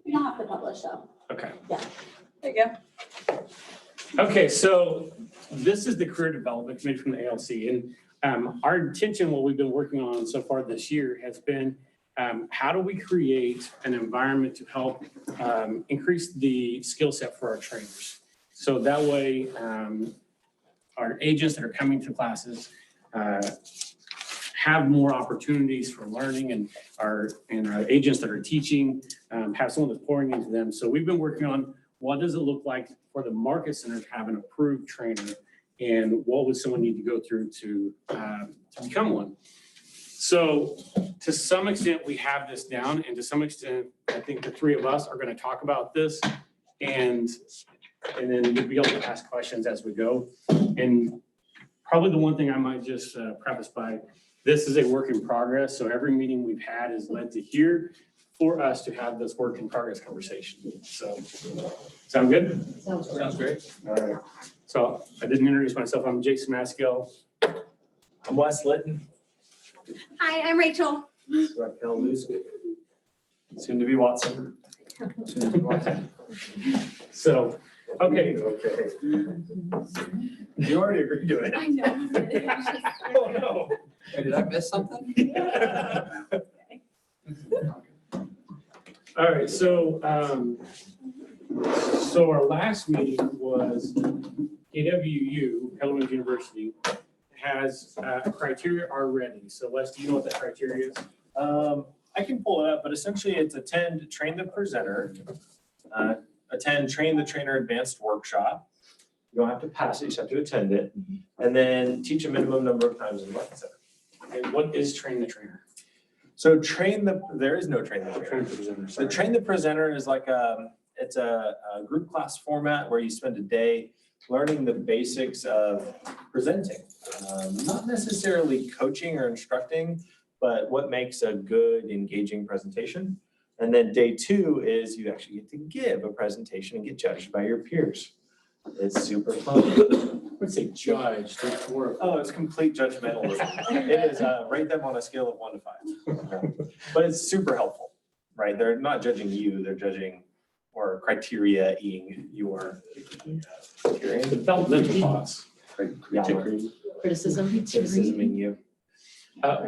You'll have to publish though. Okay. Yeah. There you go. Okay, so this is the Career Development Committee from the ALC, and our intention, what we've been working on so far this year has been how do we create an environment to help increase the skill set for our trainers? So that way, our agents that are coming to classes have more opportunities for learning, and our agents that are teaching have someone that's pouring into them. So we've been working on what does it look like for the market center to have an approved trainer, and what would someone need to go through to become one? So to some extent, we have this down, and to some extent, I think the three of us are going to talk about this, and then we'll be able to ask questions as we go. And probably the one thing I might just preface by, this is a work in progress. So every meeting we've had is led to here for us to have this work in progress conversation. So sound good? Sounds great. All right. So I didn't introduce myself. I'm Jason Maskill. I'm Wes Litton. Hi, I'm Rachel. Raquel Luce. Soon to be Watson. Soon to be Watson. So, okay. Okay. You already agreed to it. I know. Oh, no. Hey, did I miss something? All right. So our last meeting was KWU, Helena University, has a criteria already. So Wes, do you know what that criteria is? I can pull it up, but essentially it's attend, train the presenter, attend, train the trainer advanced workshop. You don't have to pass it, you just have to attend it. And then teach a minimum number of times in the lesson. And what is train the trainer? So there is no train the Train trainer. the presenter. So Sorry. train the presenter is like it's a group class format where you spend a day learning the basics of presenting. Not necessarily coaching or instructing, but what makes a good engaging presentation. And then day two is you actually get to give a presentation and get judged by your peers. It's super fun. I would say judge. Oh, it's complete judgmentalism. It is rate them on a scale of 1 to 5. But it's super helpful, right? They're not judging you, they're judging or criteria-ing your criteria. Developmental thoughts. Criticisming you.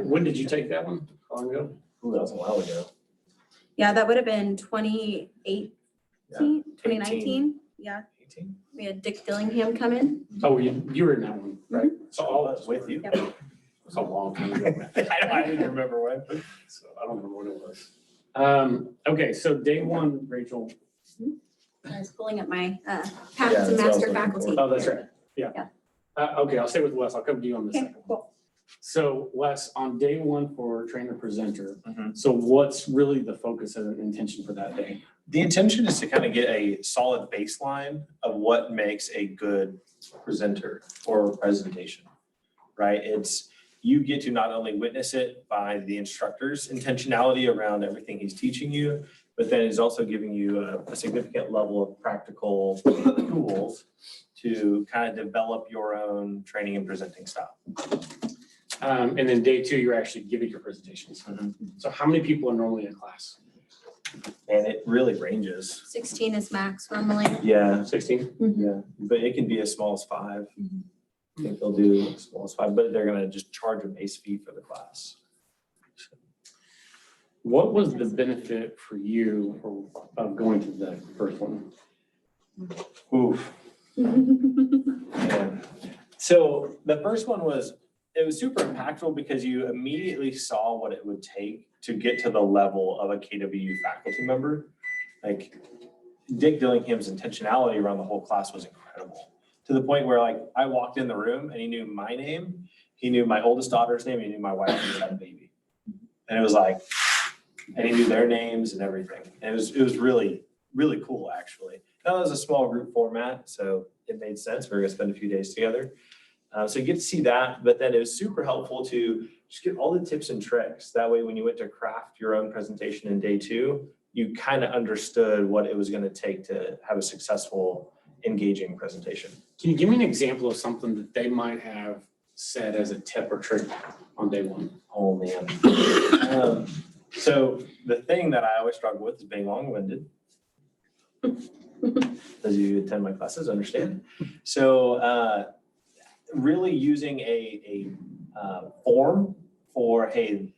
When did you take that one? How long ago? Ooh, that was a while ago. Yeah, that would have been 2018, 2019. Yeah, 18? we had Dick Dillingham come in. Oh, you were in that one, right? So all that's with you. Yep. It was a long time ago. I didn't remember when. So I don't remember what it was. Okay, so day one, Rachel. I was pulling up my Yeah, past and that's what I was master looking faculty. Oh, that's right. Yeah. Yeah. Okay, I'll stay with Wes. I'll come to you on the Okay, second. cool. So Wes, on day one for trainer presenter, Mhm. so what's really the focus and intention for that day? The intention is to kind of get a solid baseline of what makes a good presenter or presentation, right? It's, you get to not only witness it by the instructor's intentionality around everything he's teaching you, but then he's also giving you a significant level of practical tools to kind of develop your own training and presenting style. And then day two, you're actually giving your presentations. Mhm. So how many people are normally in class? And it really ranges. 16 is max normally. Yeah, 16? yeah, but it can be as small as 5. Mhm. I think they'll do as small as 5, but they're gonna just charge a base fee for the class. What was the benefit for you of going to the first one? Oof. Yeah. So the first one was, it was super impactful because you immediately saw what it would take to get to the level of a KWU faculty member. Like Dick Dillingham's intentionality around the whole class was incredible, to the point where like I walked in the room and he knew my name, he knew my oldest daughter's name, he knew my wife just had a baby. And it was like, and he knew their names and everything. And it was really, really cool actually. That was a small group format, so it made sense. We were gonna spend a few days together. So you get to see that, but then it was super helpful to just get all the tips and tricks. That way, when you went to craft your own presentation in day two, you kind of understood what it was gonna take to have a successful, engaging presentation. Can you give me an example of something that they might have said as a tip or trick on day one? Oh, man. So the thing that I always struggle with is being long-winded. As you attend my classes, understand. So really using a form for, hey,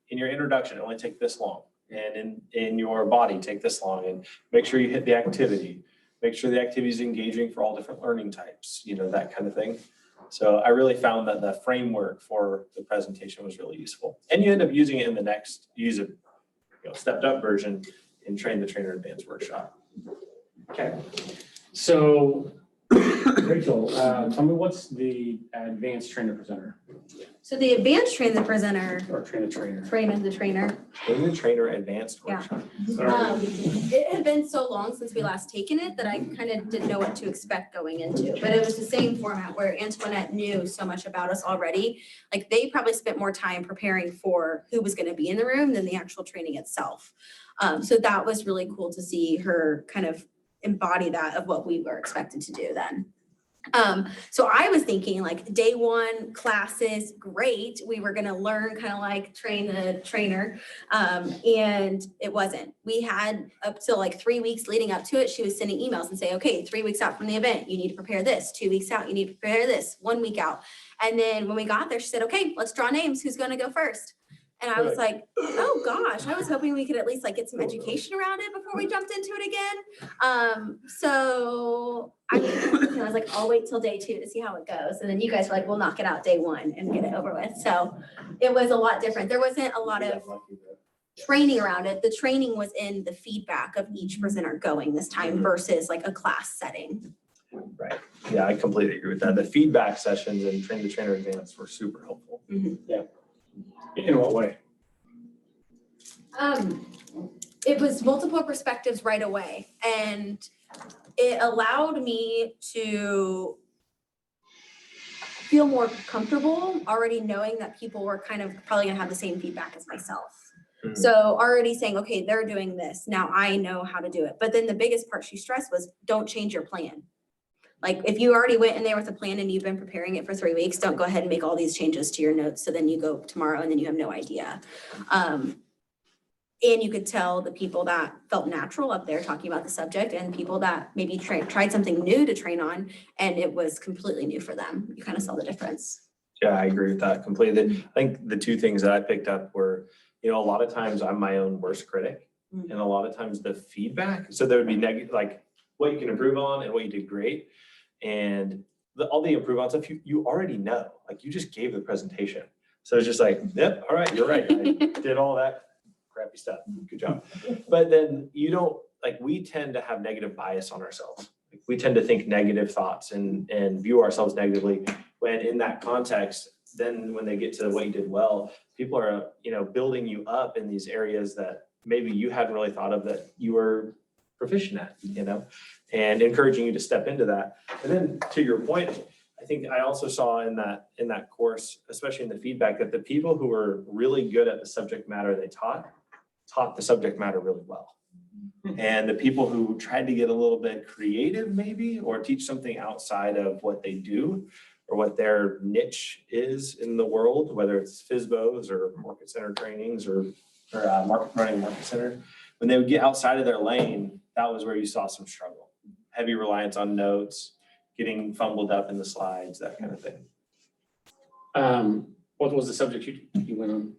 in your introduction, only take this long. And in your body, take this long, and make sure you hit the activity. Make sure the activity is engaging for all different learning types, that kind of thing. So I really found that the framework for the presentation was really useful. And you end up using it in the next, use a stepped up version in Train the Trainer Advanced Workshop. Okay. So Rachel, tell me what's the advanced trainer presenter So the advanced train the presenter, or train the trainer? train the trainer. Train the Trainer Advanced Yeah. Workshop. It had been so long since we last taken it that I kind of didn't know what to expect going into, but it was the same format where Antoinette knew so much about us already. Like they probably spent more time preparing for who was going to be in the room than the actual training itself. So that was really cool to see her kind of embody that of what we were expected to do then. So I was thinking like day one classes, great. We were going to learn kind of like train the trainer. And it wasn't. We had up to like 3 weeks leading up to it. She was sending emails and say, okay, 3 weeks out from the event, you need to prepare this. 2 weeks out, you need to prepare this. 1 week out. And then when we got there, she said, okay, let's draw names. Who's going to go first? And I was like, oh gosh, I was hoping we could at least like get some education around it before we jumped into it again. So I was like, I'll wait till day 2 to see how it goes. And then you guys were like, we'll knock it out day 1 and get it over with. So it was a lot different. There wasn't a lot of training around it. The training was in the feedback of each presenter going this time versus like a class setting. Right. Yeah, I completely agree with that. The feedback sessions in Train the Trainer Advanced were super helpful. Yeah. In what way? It was multiple perspectives right away, and it allowed me to feel more comfortable already knowing that people were kind of probably gonna have the same feedback as myself. Mhm. So already saying, okay, they're doing this, now I know how to do it. But then the biggest part she stressed was don't change your plan. Like if you already went in there with a plan and you've been preparing it for 3 weeks, don't go ahead and make all these changes to your notes. So then you go tomorrow and then you have no idea. And you could tell the people that felt natural up there talking about the subject and people that maybe tried something new to train on and it was completely new for them. You kind of saw the difference. Yeah, I agree with that completely. I think the 2 things that I picked up were, a lot of times I'm my own worst critic. Mhm. And a lot of times the feedback, so there would be negative, like what you can improve on and what you did great. And all the improve on stuff you already know, like you just gave the presentation. So it's just like, yep, all right, you're right. I did all that crappy stuff. Good job. But then we tend to have negative bias on ourselves. Like we tend to think negative thoughts and view ourselves negatively. When in that context, then when they get to what you did well, people are, building you up in these areas that maybe you hadn't really thought of that you were proficient at, and encouraging you to step into that. And then to your point, I think I also saw in that course, especially in the feedback, that the people who were really good at the subject matter they taught the subject matter really well. And the people who tried to get a little bit creative maybe, or teach something outside of what they do or what their niche is in the world, whether it's FSBOs or market center trainings or running market center, when they would get outside of their lane, that was where you saw some struggle. Heavy reliance on notes, getting fumbled up in the slides, that kind of thing. What was the subject you went on?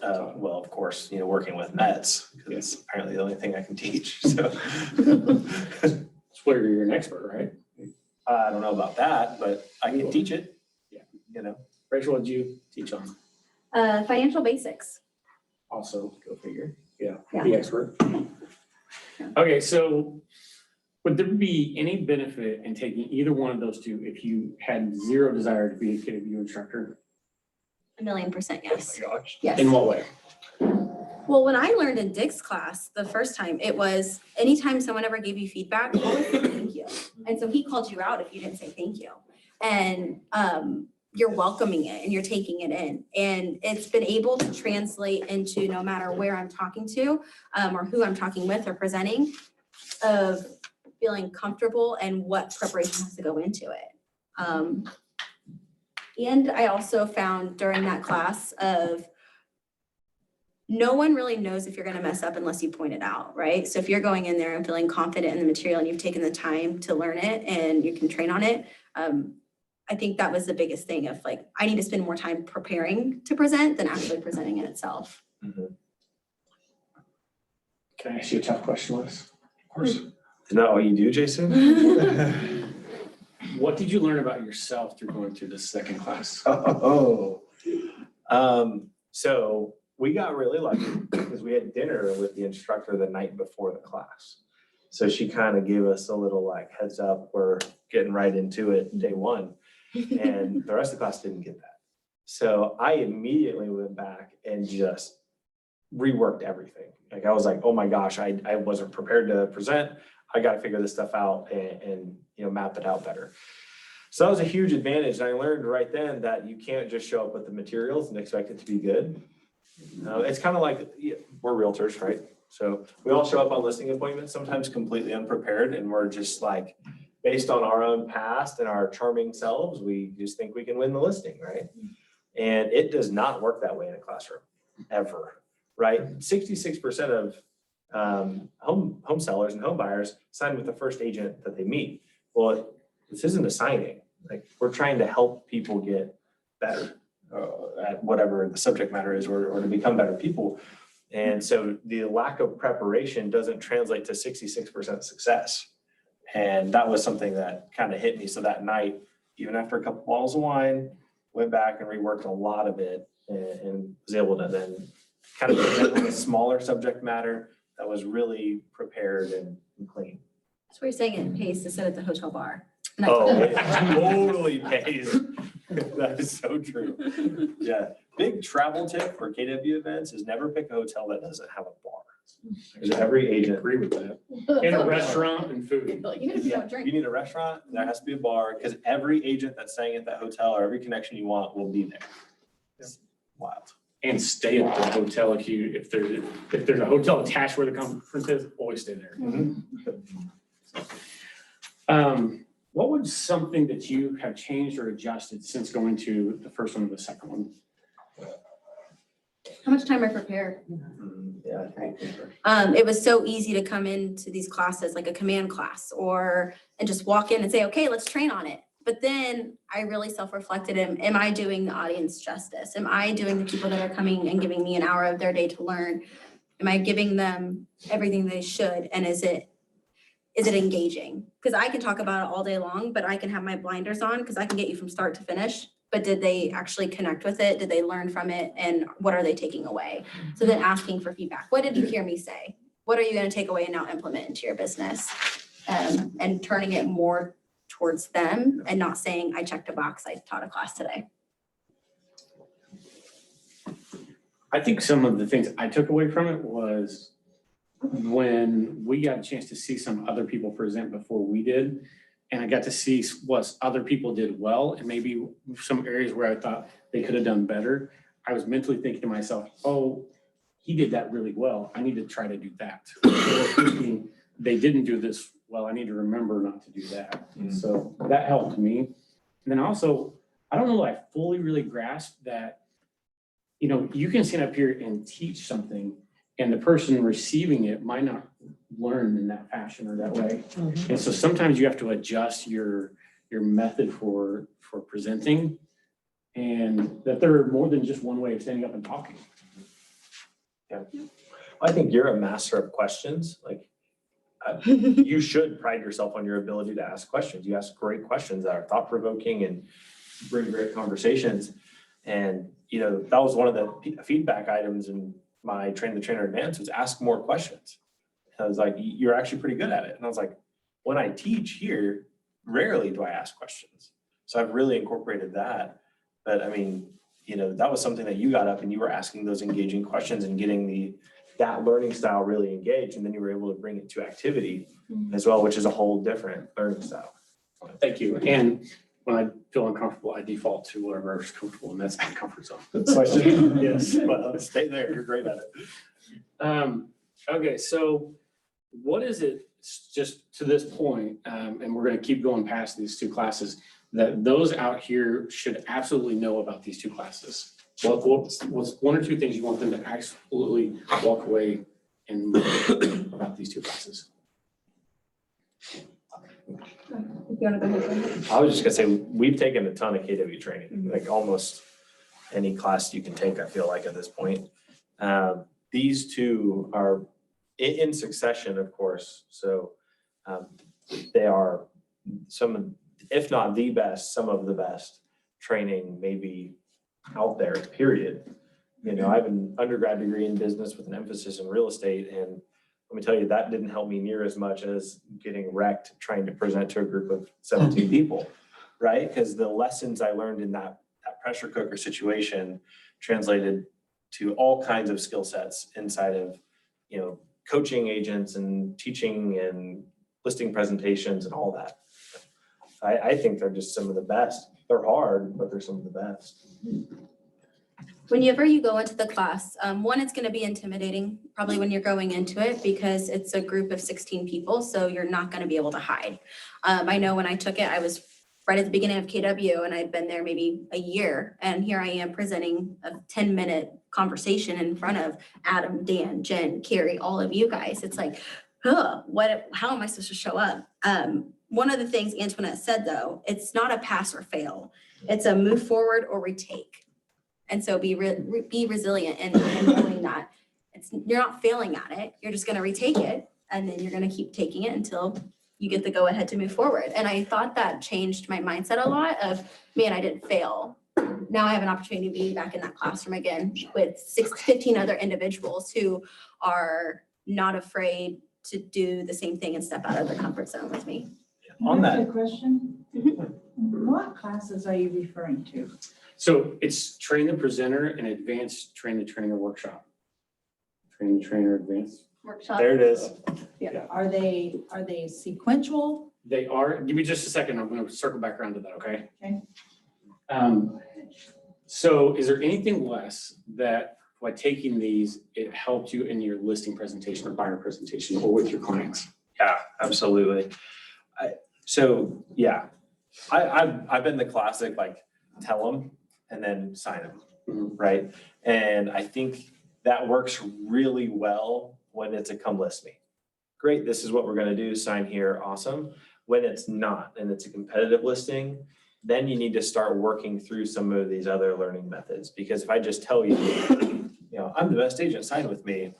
Well, of course, working with Mets, because it's apparently the only thing I can teach. So It's where you're an expert, right? I don't know about that, but I can teach it. Yeah. Rachel, what did you teach on? Financial basics. Also, go figure. Yeah, Yeah. the expert. Okay, so would there be any benefit in taking either one of those 2 if you had zero desire to be a KW instructor? 1,000,000% yes. Oh my gosh. Yes. In what way? Well, when I learned in Dick's class the first time, it was anytime someone ever gave you feedback, always say thank you. And so he called you out if you didn't say thank you. And you're welcoming it and you're taking it in. And it's been able to translate into no matter where I'm talking to or who I'm talking with or presenting, of feeling comfortable and what preparation has to go into it. And I also found during that class of no one really knows if you're gonna mess up unless you point it out, right? So if you're going in there and feeling confident in the material and you've taken the time to learn it and you can train on it, I think that was the biggest thing of like, I need to spend more time preparing to present than actually presenting it itself. Mhm. Can I ask you a tough question, Wes? Of course. Isn't that all you do, Jason? What did you learn about yourself through going through this second class? So we got really lucky because we had dinner with the instructor the night before the class. So she kind of gave us a little like heads up, we're getting right into it day one. And the rest of the class didn't get that. So I immediately went back and just reworked everything. Like I was like, oh my gosh, I wasn't prepared to present. I got to figure this stuff out and map it out better. So that was a huge advantage. And I learned right then that you can't just show up with the materials and expect it to be good. It's kind of like we're realtors, right? So we all show up on listing appointments, sometimes completely unprepared, and we're just like, based on our own past and our charming selves, we just think we can win the listing, right? And it does not work that way in a classroom, ever, right? 66% of home sellers and home buyers sign with the first agent that they meet. Well, this isn't a signing. Like we're trying to help people get better at whatever the subject matter is, or to become better people. And so the lack of preparation doesn't translate to 66% success. And that was something that kind of hit me. So that night, even after a couple bottles of wine, went back and reworked a lot of it and was able to then kind of present on a smaller subject matter that was really prepared and clean. So you're saying it pays to sit at the hotel bar. Oh, it totally pays. That is so true. Yeah. Big travel tip for KW events is never pick a hotel that doesn't have a bar. Because every I agent, agree with that. In a restaurant and food. Even if you don't you drink. need a restaurant, there has to be a bar, because every agent that's staying at that hotel or every connection you want will be there. It's wild. And stay at the hotel if there's a hotel attached where the conference is, always stay there. What was something that you have changed or adjusted since going to the first one and the second one? How much time I prepare? Yeah. It was so easy to come into these classes, like a command class, and just walk in and say, okay, let's train on it. But then I really self-reflected, am I doing the audience justice? Am I doing the people that are coming and giving me an hour of their day to learn? Am I giving them everything they should? And is it engaging? Because I can talk about it all day long, but I can have my blinders on because I can get you from start to finish. But did they actually connect with it? Did they learn from it? And what are they taking away? So then asking for feedback. What did you hear me say? What are you going to take away and now implement into your business? And turning it more towards them and not saying, I checked a box, I taught a class today. I think some of the things I took away from it was when we got a chance to see some other people present before we did, and I got to see what other people did well, and maybe some areas where I thought they could have done better. I was mentally thinking to myself, oh, he did that really well. I need to try to do that. Or thinking, they didn't do this well. I need to remember not to do that. So that helped me. And then also, I don't know that I fully really grasped that, you can stand up here and teach something and the person receiving it might not learn in that fashion or that way. And so sometimes you have to adjust your method for presenting, and that there are more than just one way of standing up and talking. Yeah. I think you're a master of questions. Like you should pride yourself on your ability to ask questions. You ask great questions that are thought-provoking and bring great conversations. And, that was one of the feedback items in my Train the Trainer Advance was ask more questions. And I was like, you're actually pretty good at it. And I was like, when I teach here, rarely do I ask questions. So I've really incorporated that. But I mean, that was something that you got up and you were asking those engaging questions and getting that learning style really engaged. And then you were able to bring it to activity as well, which is a whole different learning style. Thank you. And when I feel uncomfortable, I default to whatever is comfortable, and that's my comfort zone. Question? Yes. Well, stay there. You're great at it. Okay, so what is it, just to this point, and we're going to keep going past these two classes, that those out here should absolutely know about these two classes? what's one or two things you want them to absolutely walk away and learn about these two classes? If you wanna go ahead. I was just gonna say, we've taken a ton of KW training, like almost any class you can take, I feel like at this point. These two are in succession, of course, so they are some, if not the best, some of the best training maybe out there, period. You know, I have an undergrad degree in business with an emphasis in real estate, and let me tell you, that didn't help me near as much as getting wrecked trying to present to a group of 17 people, right? Because the lessons I learned in that pressure cooker situation translated to all kinds of skill sets inside of, you know, coaching agents and teaching and listing presentations and all that. I think they're just some of the best. They're hard, but they're some of the best. Whenever you go into the class, one, it's gonna be intimidating, probably when you're going into it, because it's a group of 16 people, so you're not gonna be able to hide. I know when I took it, I was right at the beginning of KW, and I'd been there maybe a year, and here I am presenting a 10-minute conversation in front of Adam, Dan, Jen, Carrie, all of you guys. It's like, how am I supposed to show up? One of the things Antoinette said, though, it's not a pass or fail. It's a move forward or retake. And so be resilient in knowing that you're not failing at it. You're just gonna retake it, and then you're gonna keep taking it until you get the go ahead to move forward. And I thought that changed my mindset a lot of, man, I didn't fail. Now I have an opportunity to be back in that classroom again with 15 other individuals who are not afraid to do the same thing and step out of their comfort zone with me. On that, Can I ask a question? Mhm. What classes are you referring to? So it's train the presenter and advanced train the trainer workshop. Train the trainer advanced. Workshop. there it is. Are they sequential? They are, give me just a second, I'm gonna circle back around to that, okay? Okay. So is there anything, Wes, that by taking these, it helped you in your listing presentation or buyer presentation or with your clients? Yeah, absolutely. I've been the classic, like, tell them and then sign them, right? And I think that works really well when it's a come list me. Great, this is what we're gonna do, sign here, awesome. When it's not, and it's a competitive listing, then you need to start working through some of these other learning methods. Because if I just tell you, you know, I'm the best agent, sign with me,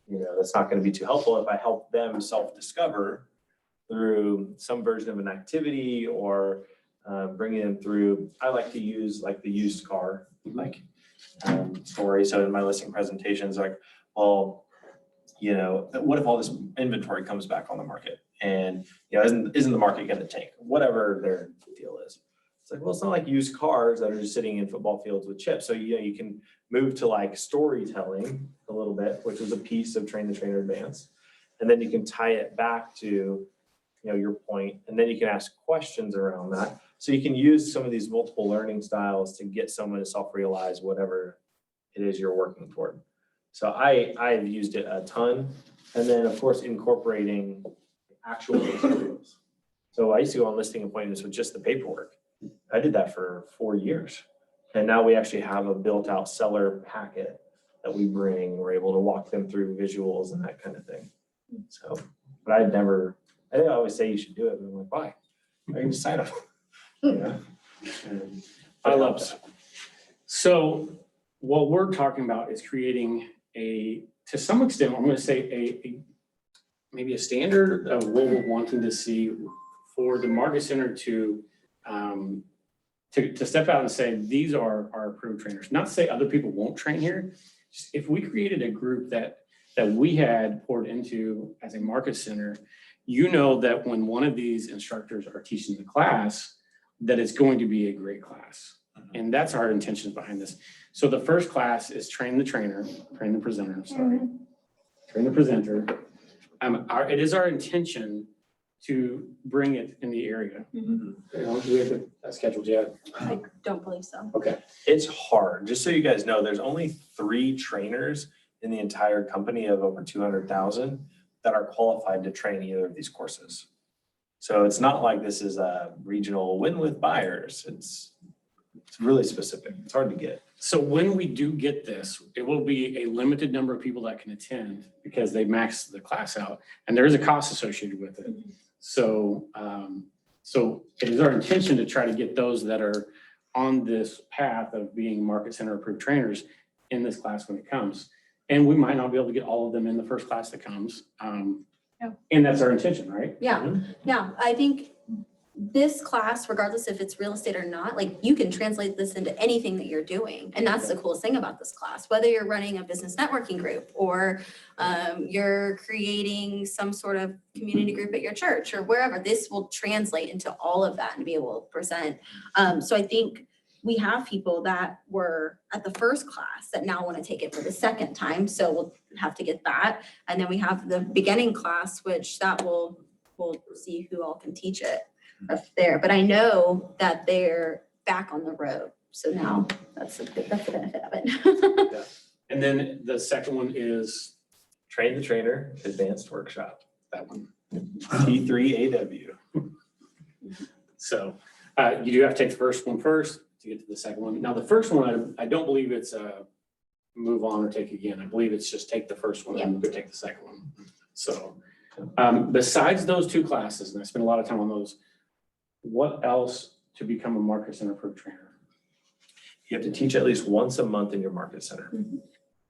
you know, that's not gonna be too helpful. If I help them self-discover through some version of an activity or bringing them through, I like to use like the used car, like story. So in my listing presentations, like, well, you know, what if all this inventory comes back on the market and, you know, isn't the market going to tank? Whatever their deal is. It's like, well, it's not like used cars that are just sitting in football fields with chips. So, you know, you can move to like storytelling a little bit, which was a piece of Train the Trainer Advanced. And then you can tie it back to, you know, your point, and then you can ask questions around that. So you can use some of these multiple learning styles to get someone to self-realize whatever it is you're working toward. So I've used it a ton. And then of course, incorporating actual materials. So I used to go on listing appointments with just the paperwork. I did that for 4 years. And now we actually have a built out seller packet that we bring. We're able to walk them through visuals and that kind of thing. So, but I think I always say you should do it. And I'm like, why? I can just sign up. Yeah. I love that. So what we're talking about is creating to some extent, I'm going to say maybe a standard of what we're wanting to see for the market center to step out and say, these are our approved trainers. Not to say other people won't train here. Just if we created a group that we had poured into as a market center, you know that when one of these instructors are teaching the class, that it's going to be a great class. And that's our intentions behind this. So the first class is train the presenter, train the presenter. It is our intention to bring it in the area. Do we have it scheduled yet? I don't believe so. Okay. It's hard. Just so you guys know, there's only 3 trainers in the entire company of over 200,000 that are qualified to train either of these courses. So it's not like this is a regional win with buyers. It's It's really specific. It's hard to get. So when we do get this, it will be a limited number of people that can attend because they max the class out, and there is a cost associated with it. So, so it is our intention to try to get those that are on this path of being market center approved trainers in this class when it comes. And we might not be able to get all of them in the first class that comes. Yeah. And that's our intention, right? Yeah, yeah, I think this class, regardless if it's real estate or not, like you can translate this into anything that you're doing. And that's the coolest thing about this class, whether you're running a business networking group or you're creating some sort of community group at your church or wherever, this will translate into all of that and be able to present. So I think we have people that were at the first class that now want to take it for the second time. So we'll have to get that. And then we have the beginning class, which that we'll see who all can teach it up there. But I know that they're back on the road. So now that's the benefit of it. And then the second one is Train the Trainer Advanced Workshop, that one. T3AW. So you do have to take the first one first to get to the second one. Now, the first one, I don't believe it's a move on or take again. I believe it's just take the first one and go take the second one. So besides those two classes, and I spent a lot of time on those, what else to become a market center approved trainer? You have to teach at least once a month in your market center.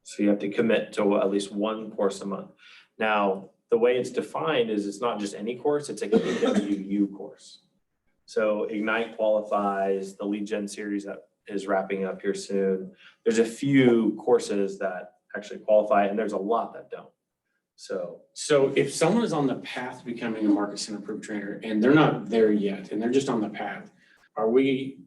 So you have to commit to at least one course a month. Now, the way it's defined is it's not just any course, it's a KWU course. So Ignite qualifies, the lead gen series that is wrapping up here soon. There's a few courses that actually qualify, and there's a lot that don't. So if someone is on the path to becoming a market center approved trainer and they're not there yet, and they're just on the path, are we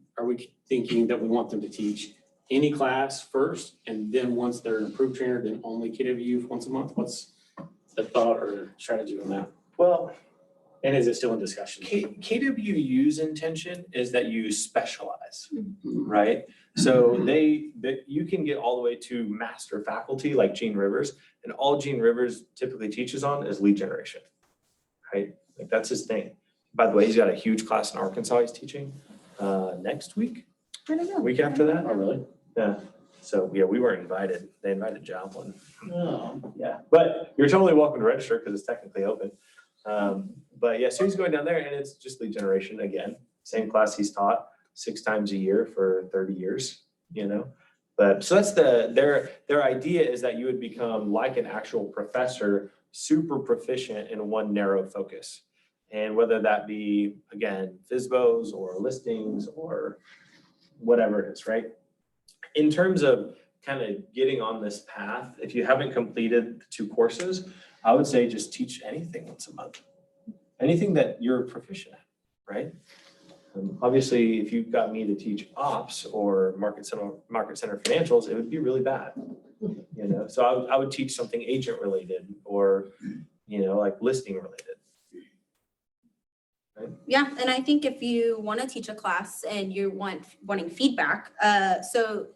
thinking that we want them to teach any class first, and then once they're an approved trainer, then only KWU once a month? What's the thought or strategy on that? well, And is it still in discussion? KWU's intention is that you specialize, right? So you can get all the way to master faculty like Gene Rivers, and all Gene Rivers typically teaches on is lead generation, right? Like that's his thing. By the way, he's got a huge class in Arkansas he's teaching next week, I don't know. week after that. Oh, really? Yeah. So yeah, we weren't invited. They invited Joplin. No. Yeah, but you're totally welcome to register because it's technically open. But yeah, so he's going down there and it's just lead generation again. Same class he's taught 6 times a year for 30 years, you know? But so that's their idea is that you would become like an actual professor, super proficient in one narrow focus. And whether that be, again, FSBOs or listings or whatever it is, right? In terms of kind of getting on this path, if you haven't completed the 2 courses, I would say just teach anything once a month. Anything that you're proficient at, right? Obviously, if you've got me to teach ops or market center financials, it would be really bad. You know, so I would teach something agent related or, you know, like listing related. Right? Yeah, and I think if you want to teach a class and you're wanting feedback, so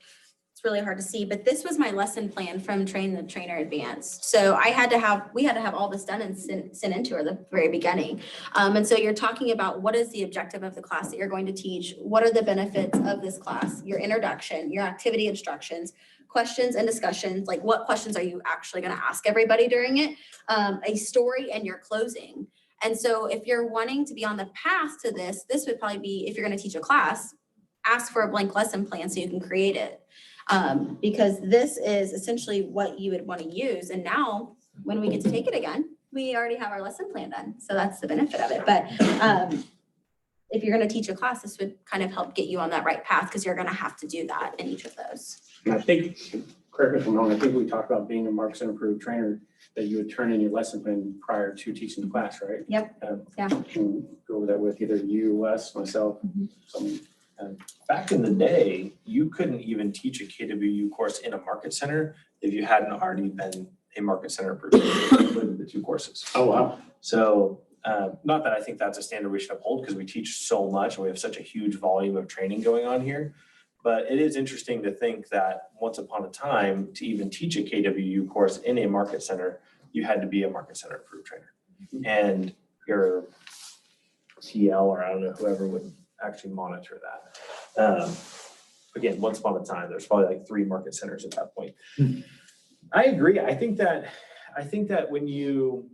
it's really hard to see, but this was my lesson plan from Train the Trainer Advanced. So we had to have all this done and sent into her at the very beginning. And so you're talking about what is the objective of the class that you're going to teach? What are the benefits of this class? Your introduction, your activity instructions, questions and discussions, like what questions are you actually going to ask everybody during it? A story and your closing. And so if you're wanting to be on the path to this would probably be, if you're going to teach a class, ask for a blank lesson plan so you can create it. Because this is essentially what you would want to use. And now when we get to take it again, we already have our lesson plan done. So that's the benefit of it. But if you're going to teach a class, this would kind of help get you on that right path because you're going to have to do that in each of those. And I think, correct me if I'm wrong, I think we talked about being a market center approved trainer that you would turn in your lesson plan prior to teaching the class, right? Yep. Yeah. Can go over that with either you, Wes, myself, someone. Back in the day, you couldn't even teach a KWU course in a market center if you hadn't already been a market center approved with the 2 courses. Oh, wow. So not that I think that's a standard we should uphold because we teach so much and we have such a huge volume of training going on here. But it is interesting to think that once upon a time, to even teach a KWU course in a market center, you had to be a market center approved trainer. And your TL or I don't know, whoever would actually monitor that. again, once upon a time, there's probably like 3 market centers at that point. I agree. I think that when you're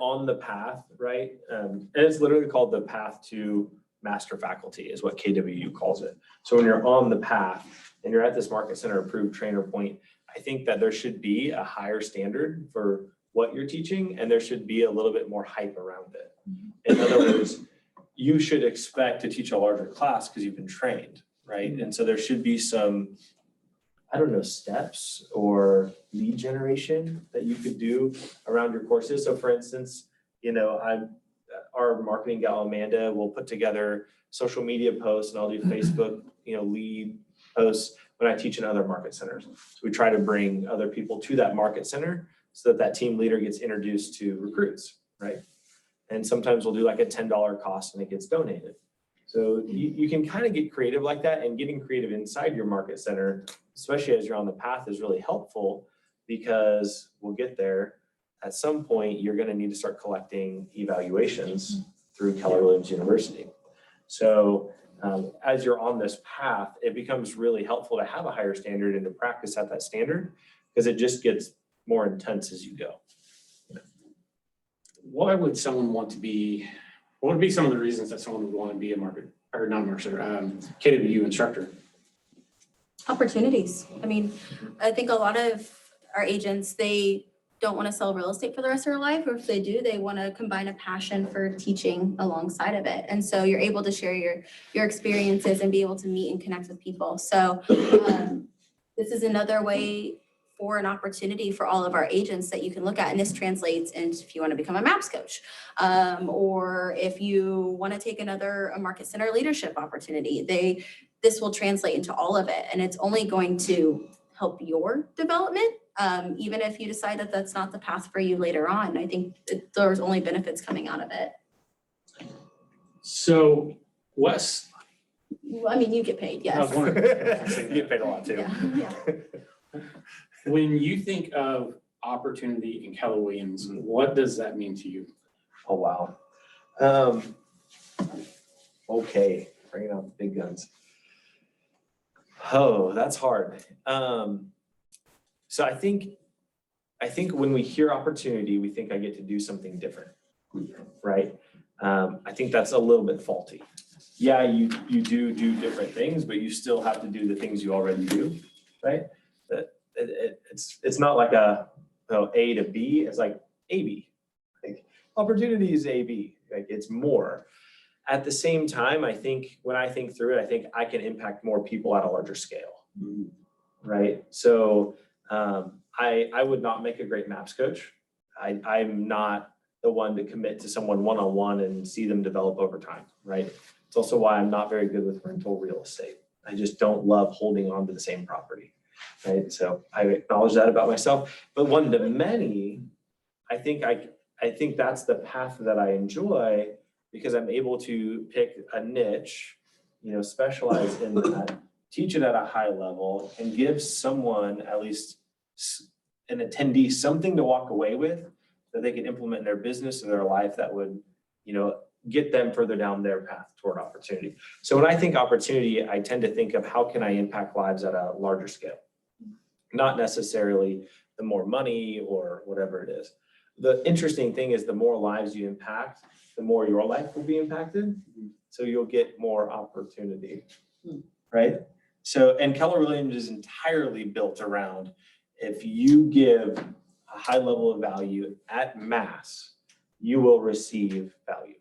on the path, right? And it's literally called the path to master faculty is what KWU calls it. So when you're on the path and you're at this market center approved trainer point, I think that there should be a higher standard for what you're teaching, and there should be a little bit more hype around it. In other words, you should expect to teach a larger class because you've been trained, right? And so there should be some, I don't know, steps or lead generation that you could do around your courses. So for instance, our marketing gal, Amanda, will put together social media posts, and I'll do Facebook, lead posts when I teach in other market centers. So we try to bring other people to that market center so that team leader gets introduced to recruits, right? And sometimes we'll do like a $10 cost and it gets donated. So you can kind of get creative like that, and getting creative inside your market center, especially as you're on the path, is really helpful because we'll get there. At some point, you're going to need to start collecting evaluations through Keller Williams University. So as you're on this path, it becomes really helpful to have a higher standard and to practice at that standard, because it just gets more intense as you go. Why would someone want to be, what would be some of the reasons that someone would want to be a KWU instructor? Opportunities. I mean, I think a lot of our agents, they don't want to sell real estate for the rest of their life, or if they do, they want to combine a passion for teaching alongside of it. And so you're able to share your experiences and be able to meet and connect with people. So this is another way for an opportunity for all of our agents that you can look at. And this translates into if you want to become a MAPS coach, or if you want to take a market center leadership opportunity, this will translate into all of it. And it's only going to help your development, even if you decide that that's not the path for you later on. I think there's only benefits coming out of it. So Wes, Well, I mean, you get paid, yes. I was wondering, You get paid a lot too. Yeah. when you think of opportunity in Keller Williams, what does that mean to you? Oh, wow. Okay, bringing out the big guns. Oh, that's hard. So I think when we hear opportunity, we think I get to do something different, right? I think that's a little bit faulty. Yeah, you do different things, but you still have to do the things you already do, right? It's not like a A to B, it's like AB. Like opportunity is AB, like it's more. At the same time, I think when I think through it, I think I can impact more people at a larger scale, right? So I would not make a great MAPS coach. I'm not the one to commit to someone one-on-one and see them develop over time, right? It's also why I'm not very good with rental real estate. I just don't love holding on to the same property, right? So I acknowledge that about myself. But one to many, I think that's the path that I enjoy, because I'm able to pick a niche, specialize in that, teach it at a high level, and give someone, at least an attendee, something to walk away with that they can implement in their business or their life that would, get them further down their path toward opportunity. So when I think opportunity, I tend to think of how can I impact lives at a larger scale, not necessarily the more money or whatever it is. The interesting thing is the more lives you impact, the more your life will be impacted. So you'll get more opportunity, right? So, and Keller Williams is entirely built around, if you give a high level of value at mass, you will receive value,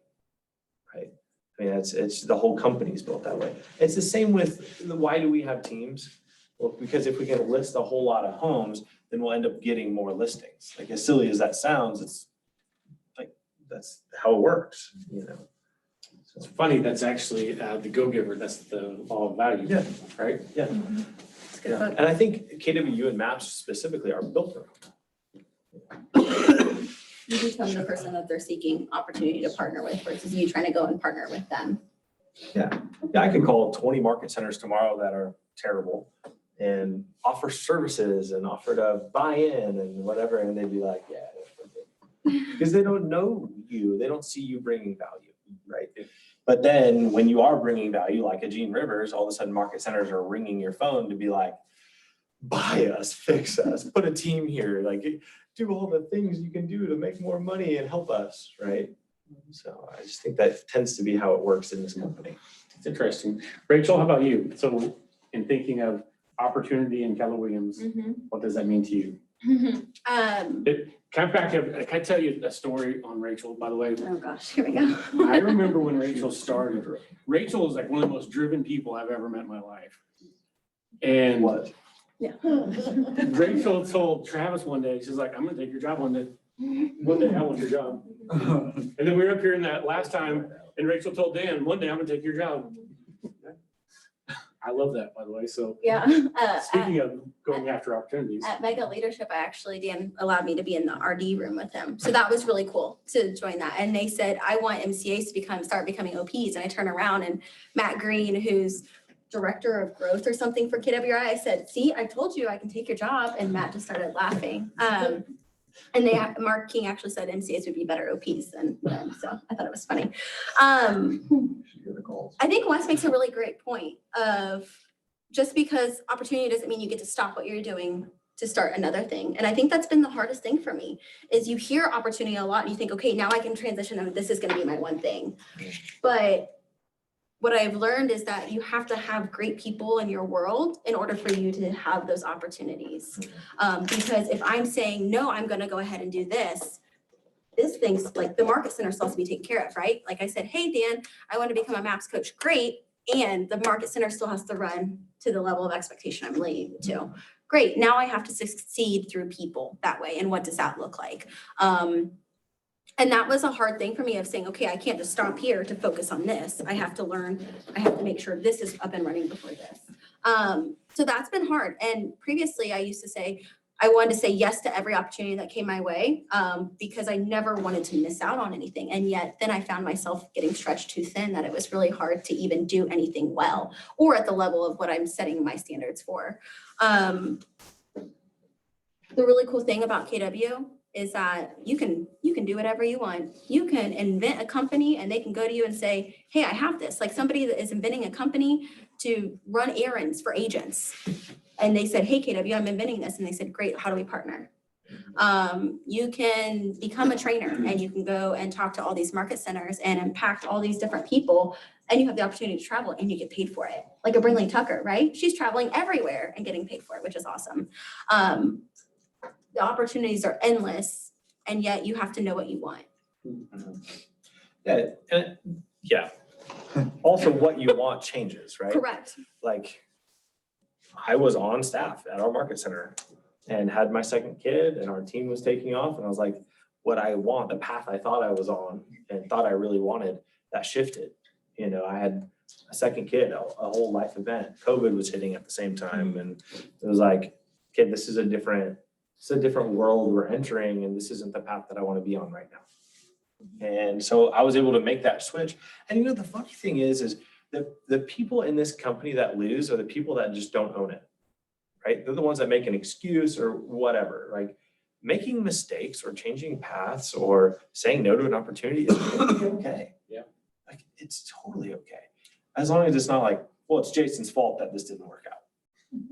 right? I mean, it's the whole company's built that way. It's the same with why do we have teams? Well, because if we can list a whole lot of homes, then we'll end up getting more listings. Like as silly as that sounds, it's like, that's how it works, It's funny, that's actually the go-giver, that's the law of value, Yeah. right? Yeah. It's good. Yeah. And I think KWU and MAPS specifically are built around that. You become the person that they're seeking opportunity to partner with versus you trying to go and partner with them. Yeah, I could call 20 market centers tomorrow that are terrible and offer services and offer to buy in and whatever, and they'd be like, yeah, because they don't know you, they don't see you bringing value, right? But then when you are bringing value, like a Gene Rivers, all of a sudden market centers are ringing your phone to be like, buy us, fix us, put a team here, like do all the things you can do to make more money and help us, right? So I just think that tends to be how it works in this company. It's interesting. Rachel, how about you? So in thinking of opportunity in Keller Williams, what does that mean to you? Can I tell you a story on Rachel, by the way? Oh gosh, here we go. I remember when Rachel started. Rachel is like one of the most driven people I've ever met in my life. And What? Rachel told Travis one day, she's like, I'm gonna take your job one day. One day I want your job. And then we were up here in that last time, and Rachel told Dan, one day I'm gonna take your job. I love that, by the way. So Yeah. speaking of going after opportunities. At Mega Leadership, Dan allowed me to be in the RD room with him. So that was really cool to join that. And they said, I want MCAs to start becoming OPs. And I turn around and Matt Green, who's director of growth or something for KWI, I said, see, I told you I can take your job. And Matt just started laughing. And Mark King actually said MCAs would be better OPs than them. So I thought it was funny. I think Wes makes a really great point of just because opportunity doesn't mean you get to stop what you're doing to start another thing. And I think that's been the hardest thing for me is you hear opportunity a lot and you think, okay, now I can transition and this is going to be my one thing. But what I've learned is that you have to have great people in your world in order for you to have those opportunities. Because if I'm saying, no, I'm going to go ahead and do this thing's like the market center still has to be taken care of, right? Like I said, hey, Dan, I want to become a MAPS coach. Great. And the market center still has to run to the level of expectation I'm leading to. Great. Now I have to succeed through people that way. And what does that look like? And that was a hard thing for me of saying, okay, I can't just stop here to focus on this. I have to learn, I have to make sure this is up and running before this. So that's been hard. And previously I used to say, I wanted to say yes to every opportunity that came my way because I never wanted to miss out on anything. And yet then I found myself getting stretched too thin that it was really hard to even do anything well or at the level of what I'm setting my standards for. The really cool thing about KW is that you can do whatever you want. You can invent a company and they can go to you and say, hey, I have this. Like somebody that is inventing a company to run errands for agents. And they said, hey, KW, I'm inventing this. And they said, great, how do we partner? You can become a trainer and you can go and talk to all these market centers and impact all these different people. And you have the opportunity to travel and you get paid for it. Like a Brinley Tucker, right? She's traveling everywhere and getting paid for it, which is awesome. The opportunities are endless and yet you have to know what you want. Yeah. Also what you want changes, right? Correct. Like I was on staff at our market center and had my second kid and our team was taking off. And I was like, what I want, the path I thought I was on and thought I really wanted, that shifted. You know, I had a second kid, a whole life event. COVID was hitting at the same time. And it was like, okay, this is a different world we're entering. And this isn't the path that I want to be on right now. And so I was able to make that switch. And you know, the funny thing is the people in this company that lose are the people that just don't own it, right? They're the ones that make an excuse or whatever. Like making mistakes or changing paths or saying no to an opportunity is totally okay. Yeah. Like it's totally okay. As long as it's not like, well, it's Jason's fault that this didn't work out.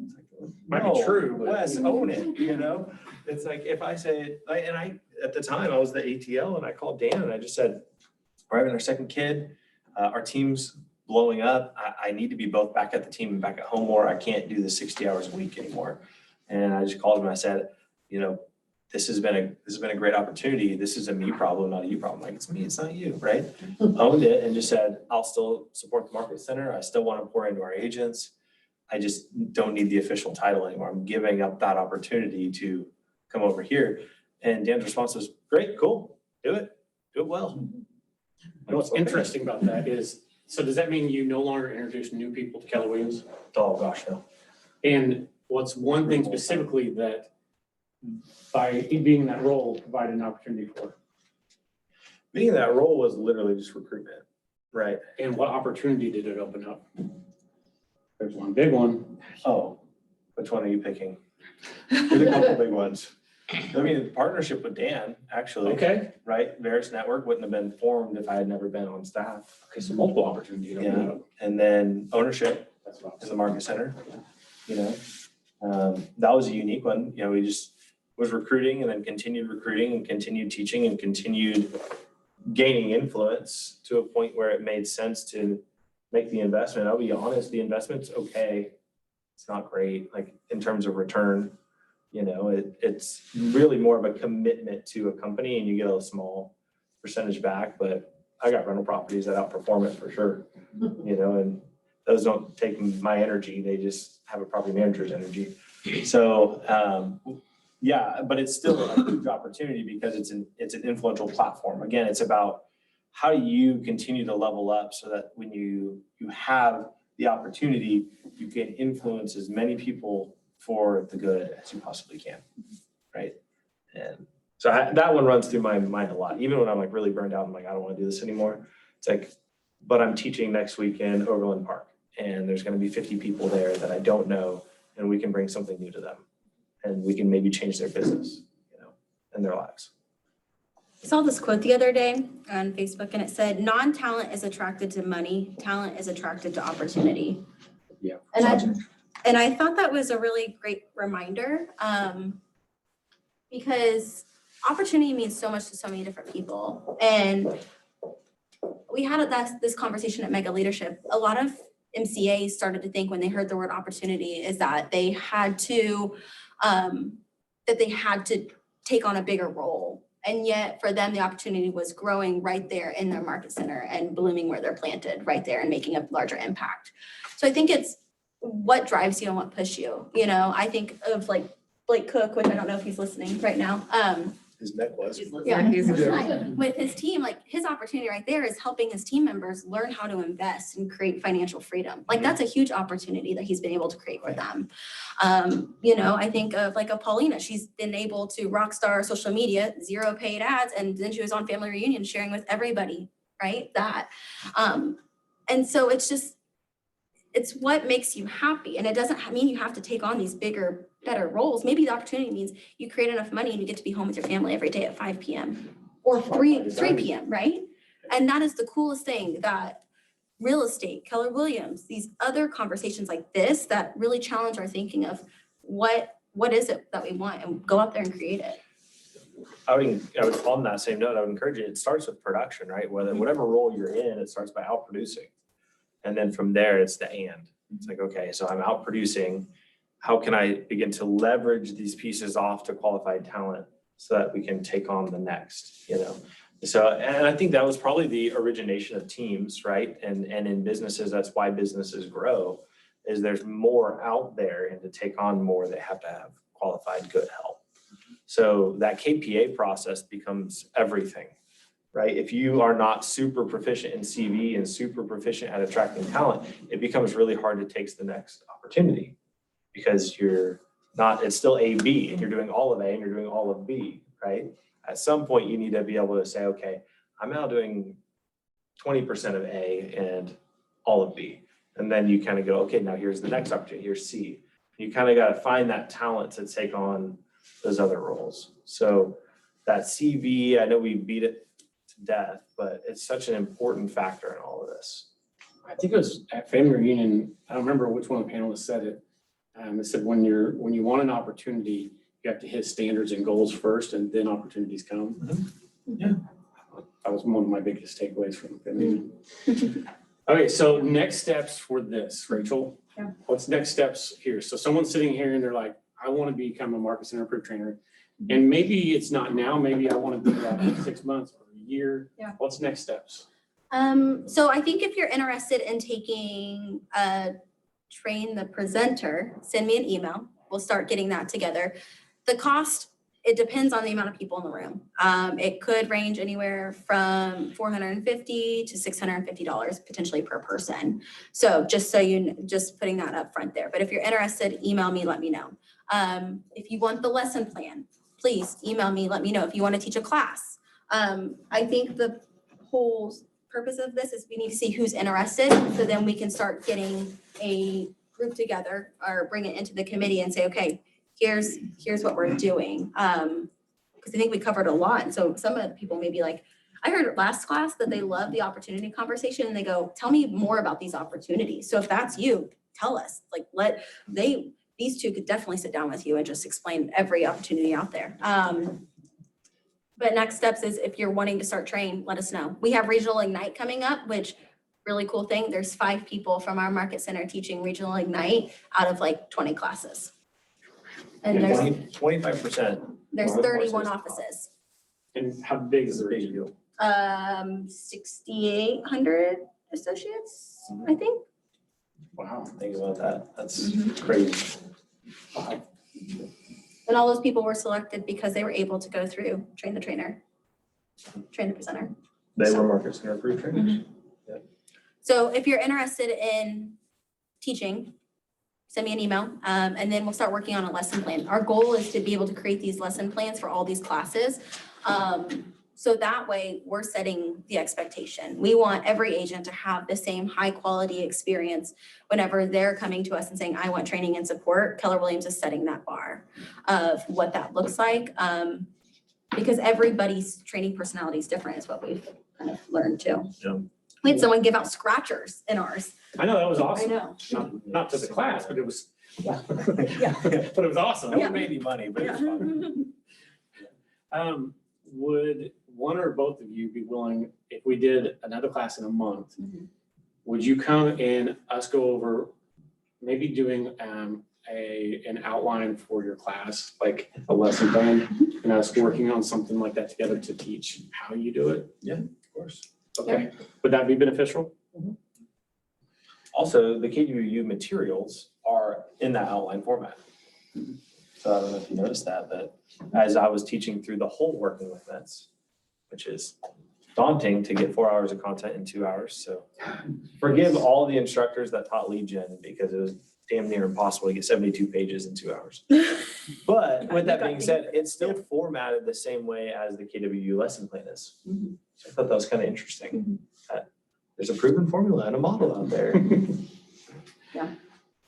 It's like, Might be true, but Wes, own it, you know? It's like if I say, at the time I was the ATL and I called Dan and I just said, we're having our second kid, our team's blowing up. I need to be both back at the team and back at home more. I can't do the 60 hours a week anymore. And I just called him and I said, you know, this has been a great opportunity. This is a me problem, not a you problem. Like it's me, it's not you, right? Owned it and just said, I'll still support the market center. I still want to pour into our agents. I just don't need the official title anymore. I'm giving up that opportunity to come over here. And Dan's response was, great, cool, do it well. And what's interesting about that is, so does that mean you no longer introduce new people to Keller Williams? Oh gosh, no. And what's one thing specifically that by being in that role provided an opportunity for? Being in that role was literally just recruitment, right? And what opportunity did it open up? There's one big one. Oh, which one are you picking? There's a couple big ones. I mean, the partnership with Dan, actually. Okay, Right? Veris Network wouldn't have been formed if I had never been on staff. okay, so multiple opportunities. Yeah. And then ownership That's what I was in the market center, you know. That was a unique one, you know, we just was recruiting and then continued recruiting and continued teaching and continued gaining influence to a point where it made sense to make the investment. I'll be honest, the investment's okay. It's not great, like in terms of return, you know, it's really more of a commitment to a company and you get a small percentage back, but I got rental properties that outperform it for sure, you know, and those don't take my energy, they just have a property manager's energy. So, yeah, but it's still a huge opportunity because it's an influential platform. Again, it's about how do you continue to level up so that when you have the opportunity, you can influence as many people for the good as you possibly can, right? And so that one runs through my mind a lot. Even when I'm like really burned out, I'm like, I don't want to do this anymore. It's like, but I'm teaching next week in Overland Park and there's going to be 50 people there that I don't know and we can bring something new to them and we can maybe change their business, you know, and their lives. I saw this quote the other day on Facebook and it said, non-talent is attracted to money, talent is attracted to opportunity. Yeah. And I thought that was a really great reminder, because opportunity means so much to so many different people. And we had this conversation at Mega Leadership. A lot of MCAs started to think when they heard the word opportunity is that they had to take on a bigger role. And yet for them, the opportunity was growing right there in their market center and blooming where they're planted right there and making a larger impact. So I think it's what drives you and what pushes you. You know, I think of like Blake Cook, which I don't know if he's listening right now. His neck was. With his team, like his opportunity right there is helping his team members learn how to invest and create financial freedom. Like that's a huge opportunity that he's been able to create for them. You know, I think of like a Paulina, she's been able to rock star social media, 0 paid ads, and then she was on Family Reunion sharing with everybody, right? That. And so it's what makes you happy. And it doesn't mean you have to take on these bigger, better roles. Maybe the opportunity means you create enough money and you get to be home with your family every day at 5 p.m. or 3 p.m., right? And that is the coolest thing that real estate, Keller Williams, these other conversations like this that really challenge our thinking of what is it that we want and go out there and create it. I would on that same note, I would encourage you, it starts with production, right? Whatever role you're in, it starts by out producing. And then from there, it's the and. It's like, okay, so I'm out producing. How can I begin to leverage these pieces off to qualified talent so that we can take on the next, you know? So, and I think that was probably the origination of teams, right? And in businesses, that's why businesses grow, is there's more out there, and to take on more, they have to have qualified good help. So that KPA process becomes everything. Right? If you are not super proficient in CV and super proficient at attracting talent, it becomes really hard to take the next opportunity because you're not, it's still A, B, and you're doing all of A and you're doing all of B, right? At some point, you need to be able to say, okay, I'm now doing 20% of A and all of B. And then you kind of go, okay, now here's the next opportunity, here's C. You kind of got to find that talent to take on those other roles. So that CV, I know we beat it death, but it's such an important factor in all of this. I think it was at Family Reunion, I don't remember which one of the panelists said it. It said when you want an opportunity, you have to hit standards and goals first and then opportunities come. Mm-hmm. Yeah. That was one of my biggest takeaways from Family Reunion. Okay, so next steps for this, Rachel. Yeah. What's next steps here? So someone's sitting here and they're like, I want to become a market center approved trainer. And maybe it's not now, maybe I want to do that in 6 months or a year. Yeah. What's next steps? So I think if you're interested in taking train the presenter, send me an email. We'll start getting that together. The cost, it depends on the amount of people in the room. It could range anywhere from $450 to $650 potentially per person. So just putting that up front there. But if you're interested, email me, let me know. If you want the lesson plan, please email me, let me know. If you want to teach a class. I think the whole purpose of this is we need to see who's interested, so then we can start getting a group together or bring it into the committee and say, okay, here's what we're doing. Because I think we covered a lot. And so some of the people may be like, I heard last class that they love the opportunity conversation and they go, tell me more about these opportunities. So if that's you, tell us, like these two could definitely sit down with you and just explain every opportunity out there. But next steps is if you're wanting to start training, let us know. We have Regional Ignite coming up, which really cool thing. There's 5 people from our market center teaching Regional Ignite out of like 20 classes. And there's 25%. there's Wow. 31 offices. And how big is the region? 6,800 associates, I think. Wow, Think about that. That's crazy. And all those people were selected because they were able to go through train the trainer, train the presenter. they were market center approved trainers. So if you're interested in teaching, send me an email, and then we'll start working on a lesson plan. Our goal is to be able to create these lesson plans for all these classes. So that way we're setting the expectation. We want every agent to have the same high quality experience whenever they're coming to us and saying, I want training and support. Keller Williams is setting that bar of what that looks like. Because everybody's training personality is different is what we've kind of learned too. Yeah. We had someone give out scratchers in ours. I know, that was I awesome. know. Not to the class, but it was, Yeah. but it was awesome. No one made any money, but it was fun. Would one or both of you be willing, if we did another class in a month, Mhm. would you come and us go over maybe doing an outline for your class, like a lesson plan, and us working on something like that together to teach how you do it? Of course. Okay, would that be beneficial? Also, the KWU materials are in that outline format. So I don't know if you noticed that, but as I was teaching through the whole working with vets, which is daunting to get 4 hours of content in 2 hours. So forgive all the instructors that taught lead gen because it was damn near impossible to get 72 pages in 2 hours. But with that being said, it's still formatted the same way as the KWU lesson plan is. Mhm. So I thought that was kind of interesting. That there's a proven formula and a model out there.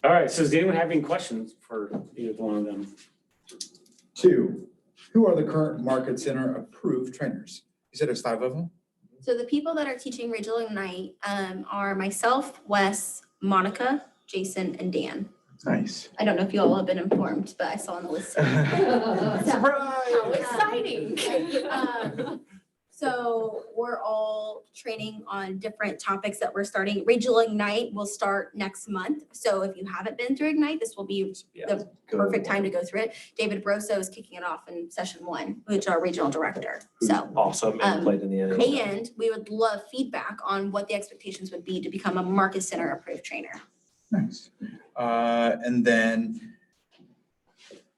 All right, so does anyone have any questions for either one of them? 2, who are the current Market Center approved trainers? You said there's 5 of them? So the people that are teaching Regional Ignite are myself, Wes, Monica, Jason, and Dan. Nice. I don't know if you all have been informed, but I saw on the list. How exciting. So we're all training on different topics that we're starting. Regional Ignite will start next month. So if you haven't been through Ignite, this will be the perfect time to go through it. David Broso is kicking it off in session 1, which is our regional director. So, Awesome and played in the NHL. and we would love feedback on what the expectations would be to become a Market Center approved trainer. Nice. And then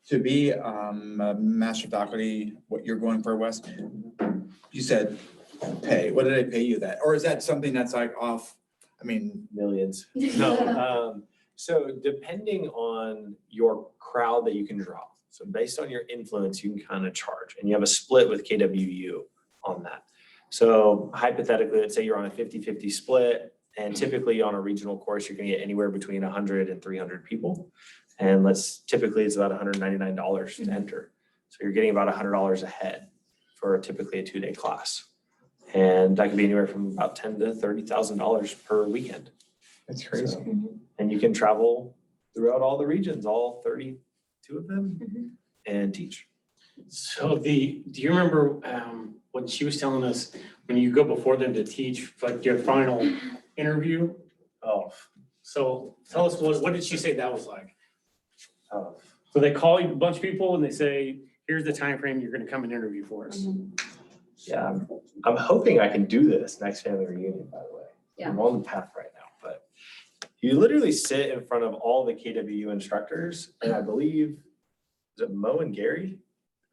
to be a master faculty, what you're going for, Wes, you said pay. What did they pay you that? Or is that something that's like off? I mean, Millions. No, so depending on your crowd that you can draw, so based on your influence, you can kind of charge, and you have a split with KWU on that. So hypothetically, let's say you're on a 50-50 split, and typically on a regional course, you're gonna get anywhere between 100 and 300 people. And typically it's about $199 to enter. So you're getting about $100 a head for typically a 2-day class. And that could be anywhere from about $10,000 to $30,000 per weekend. that's crazy. So, and you can travel throughout all the regions, all 32 of them, and teach. So do you remember when she was telling us, when you go before them to teach, like your final interview? Oh, So tell us, what did she say that was like? oh. So they call you a bunch of people and they say, here's the time frame you're gonna come and interview for us. Yeah, I'm hoping I can do this next family reunion, by the way. Yeah. I'm on the path right now, but you literally sit in front of all the KWU instructors, and I believe, is it Mo and Gary?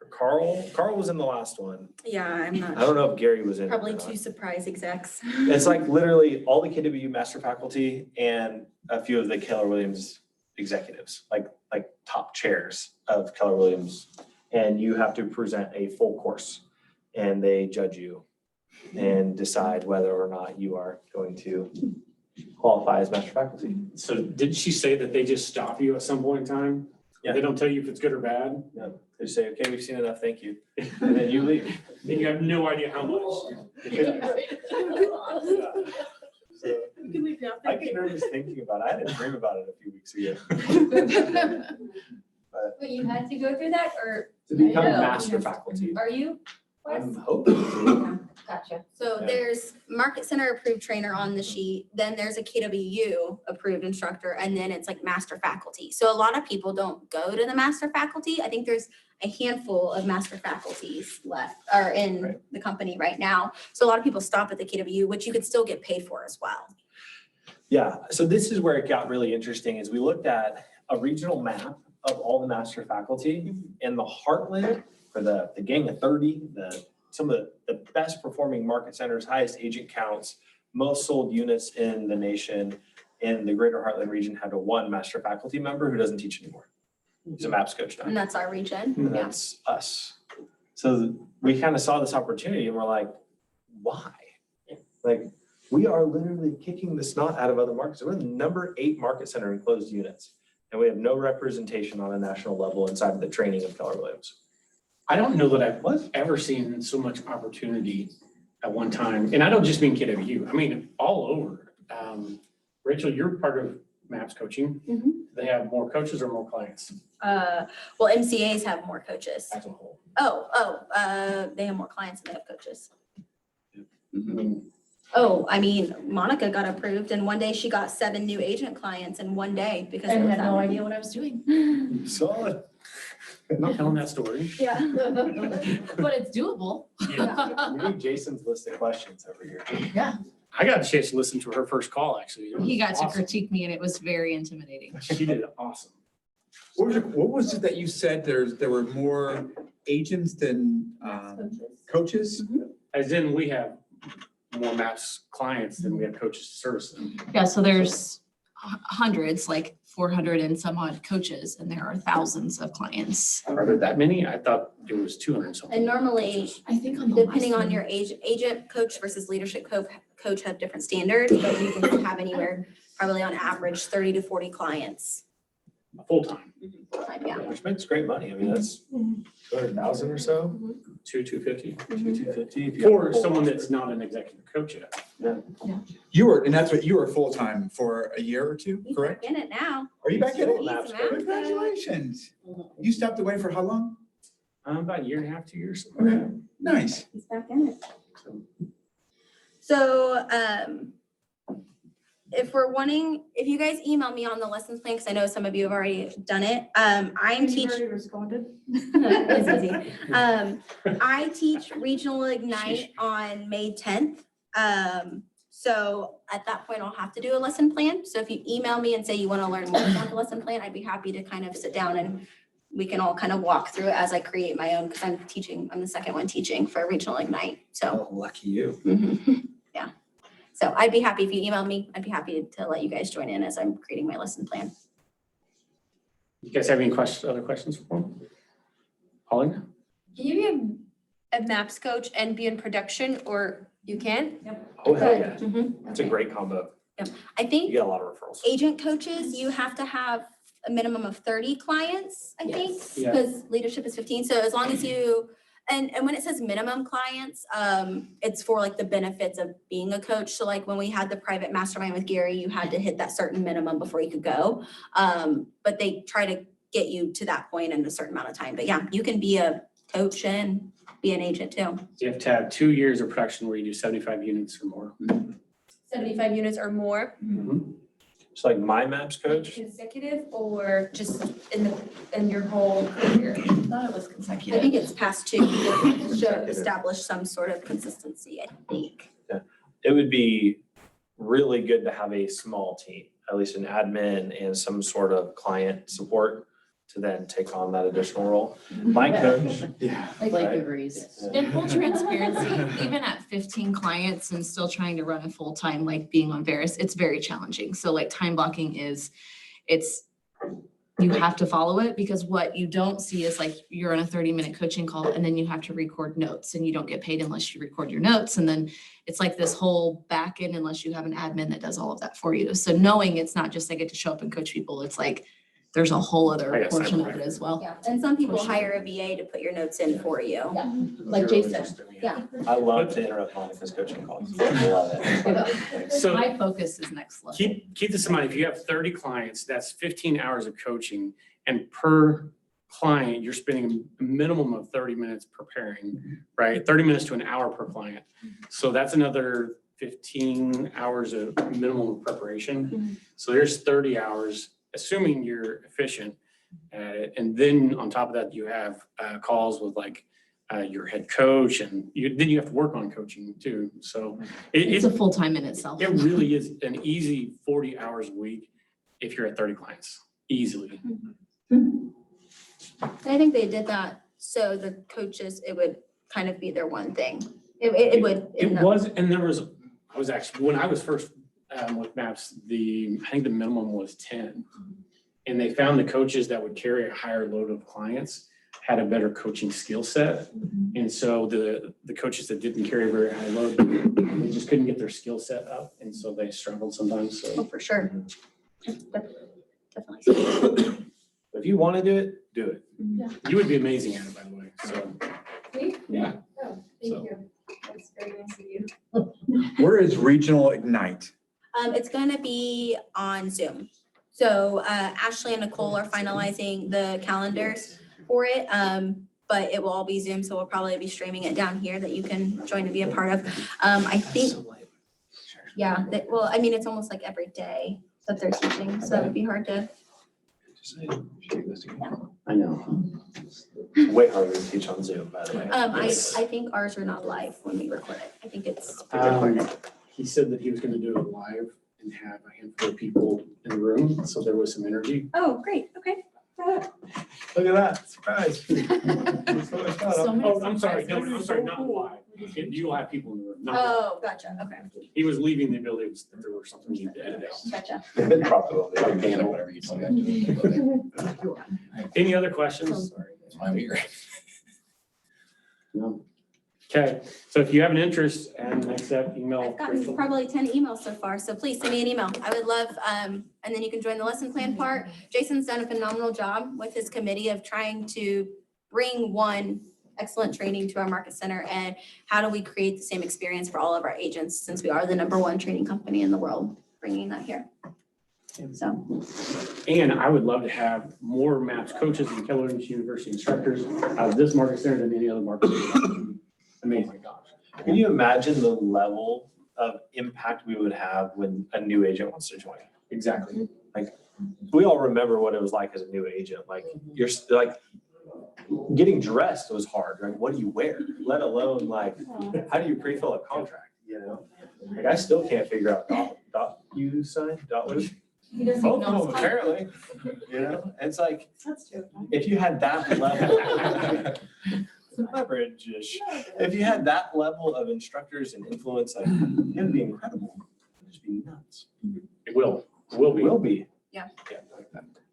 Or Carl? Carl was in the last one. Yeah, I'm I not, don't know if Gary was in it or probably not. 2 surprise execs. It's like literally all the KWU master faculty and a few of the Keller Williams executives, like top chairs of Keller Williams. And you have to present a full course, and they judge you and decide whether or not you are going to qualify as master faculty. So did she say that they just stop you at some point in time? Yeah. They don't tell you if it's good or bad. They say, okay, we've seen enough, thank you. And then you leave. And you have no idea how much. So, I get nervous thinking about it. I had a dream about it a few weeks ago. But you had to go through that, or To become No. master faculty, are you? I'm hoping to. Gotcha. So Yeah. there's Market Center approved trainer on the sheet, then there's a KWU approved instructor, and then it's like master faculty. So a lot of people don't go to the master faculty. I think there's a handful of master faculties left, or in Right. the company right now. So a lot of people stop at the KWU, which you could still get paid for as well. Yeah, so this is where it got really interesting, is we looked at a regional map of all the master faculty in the heartland for the gang of 30, some of the best performing market centers, highest agent counts, most sold units in the nation. In the greater Heartland region had a one master faculty member who doesn't teach anymore. He's a MAPS coach now. And that's our region. And Yeah. that's us. So we kind of saw this opportunity and we're like, why? Like, we are literally kicking the snot out of other markets. We're the number 8 market center in closed units. And we have no representation on a national level inside of the training of Keller Williams. I don't know that I've ever seen so much opportunity at one time. And I don't just mean KWU, I mean, all over. Rachel, you're part of MAPS coaching. Mhm. They have more coaches or more clients Well, MCAs have more coaches. as a whole? They have more clients than they have coaches. I mean, Oh, I mean, Monica got approved and one day she got 7 new agent clients in one day because I there was had that no many. idea what I was doing. Solid. I'm not telling that story. Yeah. But it's doable. Yeah. We need Jason's list of questions over here. I got a chance to listen to her first call, actually. It was He got to awesome. critique me and it was very intimidating. She did awesome. What was it that you said there were more agents than coaches? As in, we have more MAPS clients than we have coaches to service them. Yeah, so there's hundreds, like 400 and some odd coaches, and there are thousands of clients. Are there that many? I thought it was 200 something. And normally, I think on the last depending on one- your agent coach versus leadership coach have different standards, but you can have anywhere, probably on average, 30 to 40 clients. Full-time, Yeah. Which makes great money. I mean, that's 200,000 or so, 250. 250. if you For have- someone that's not an executive coach yet. And that's what you were full-time for a year or two, He's correct? back in it now. Are you back in it? He's Maps a coach. MAPS Congratulations. You stopped away for how long? About a year and a half, 2 years. Okay. Nice. He's back in it. So, if you guys email me on the lessons plan, because I know some of you have already done it, I'm teaching. responded. It's easy. I teach Regional Ignite on May 10th. So at that point, I'll have to do a lesson plan. So if you email me and say you want to learn more about the lesson plan, I'd be happy to kind of sit down and we can all kind of walk through it as I create my own, because I'm the second one teaching for Regional Ignite, so. Oh, lucky you. Yeah. So I'd be happy if you email me, I'd be happy to let you guys join in as I'm creating my lesson plan. You guys have any other questions for him? Pauline? Can you be a MAPS coach and be in production, or you can? Oh, hell yeah. Mhm. It's a great combo. I You think get a lot of referrals. agent coaches, you have to have a minimum of 30 clients, I think, Yes. Yeah. because leadership is 15. So as long as you, and when it says minimum clients, it's for like the benefits of being a coach. So like when we had the private mastermind with Gary, you had to hit that certain minimum before you could go. But they try to get you to that point in a certain amount of time. But yeah, you can be a coach and be an agent too. You have to have 2 years of production where you do 75 units or more. 75 units or more It's like my MAPS coach. consecutive, or just in your whole career? I thought it was I consecutive. think it's past 2 to establish some sort of consistency, I think. It would be really good to have a small team, at least an admin and some sort of client support to then take on that additional role. My coach, Yeah. Like Right. agrees. In full transparency, even at 15 clients and still trying to run a full-time, like being on Veris, it's very challenging. So like time blocking you have to follow it, because what you don't see is like you're on a 30-minute coaching call and then you have to record notes and you don't get paid unless you record your notes. And then it's like this whole back end unless you have an admin that does all of that for you. So knowing it's not just I get to show up and coach people, it's like there's a whole other I got portion of sidetracked. it as well. Yeah, and some people For sure. hire a VA to put your notes in for you. Like Jason. Yeah. I love to interrupt Monica's coaching calls. I love it. So My focus is next level. keep this in mind. If you have 30 clients, that's 15 hours of coaching. And per client, you're spending a minimum of 30 minutes preparing, right? 30 minutes to an hour per client. So that's another 15 hours of minimum of preparation. So there's 30 hours, assuming you're efficient at it. And then on top of that, you have calls with like your head coach, and then you have to work on coaching too. So It's a full-time in itself. it really is an easy 40 hours a week if you're at 30 clients, easily. I think they did that so the coaches, it would kind of be their one thing. It would. It was, and I was actually, when I was first with MAPS, I think the minimum was 10. And they found the coaches that would carry a higher load of clients had a better coaching skill set. And so the coaches that didn't carry a very high load, they just couldn't get their skill set up. And so they struggled sometimes, Oh, so. for sure. Definitely. If you want to do it. You would be amazing at it, by the way, so. Me? Yeah. Oh, So. thank you. That's very nice of you. Where is Regional Ignite? It's gonna be on Zoom. So Ashley and Nicole are finalizing the calendars for it. But it will all be Zoom, so we'll probably be streaming it down here that you can join and be a part of. I think, yeah, well, I mean, it's almost like every day that they're teaching, so that would be hard to. I know. Way harder to teach on Zoom, by the way. I think ours are not live when we record it. I think it's pre-recorded. He said that he was gonna do it live and have a handful of people in the room, so there was some energy. Oh, great, okay. Look at that, surprise. So many Oh, I'm sorry, no, surprises. I'm sorry, not live. You'll have people in the room, not, Oh, gotcha, okay, he was leaving the ability that there was something he needed to edit out. gotcha. Any other questions? No. Okay, so if you have an interest, and next step, email I've gotten Rachel. probably 10 emails so far, so please send me an email. I would love, and then you can join the lesson plan part. Jason's done a phenomenal job with his committee of trying to bring one excellent training to our market center, and how do we create the same experience for all of our agents, since we are the #1 training company in the world, bringing that here. So, And I would love to have more MAPS coaches and Keller Williams University instructors out of this market center than any other market center. Amazing. Can you imagine the level of impact we would have when a new agent wants to join? Exactly. We all remember what it was like as a new agent. Like you're like getting dressed was hard. Like what do you wear? Let alone like how do you pre-fill a contract? You know, like I still can't figure out dot you sign dot with. He doesn't even know. Oh, his- apparently, you know, it's like That's true. if you had that level. Leverage-ish. If you had that level of instructors and influence, like it would be incredible. It'd just be nuts. It will be. Will be. Yeah.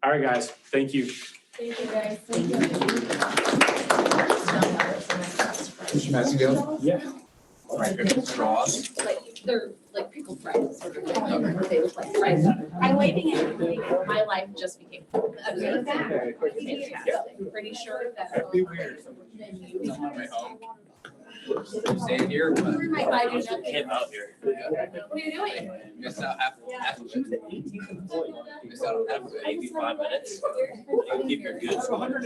All right, guys, thank you. Thank you, guys. Mr. Masseyville? Yeah. Right, good. Straws. Like, they're like pickled fries, sort of like, they look like fries. I'm waving at My life just became fantastic, pretty sure that. That'd be weird. It's on my way home. Staying here, but I do nothing. Came out here. What are you doing? missed out half of it. Missed out on half of it. 85 minutes. You keep your goods.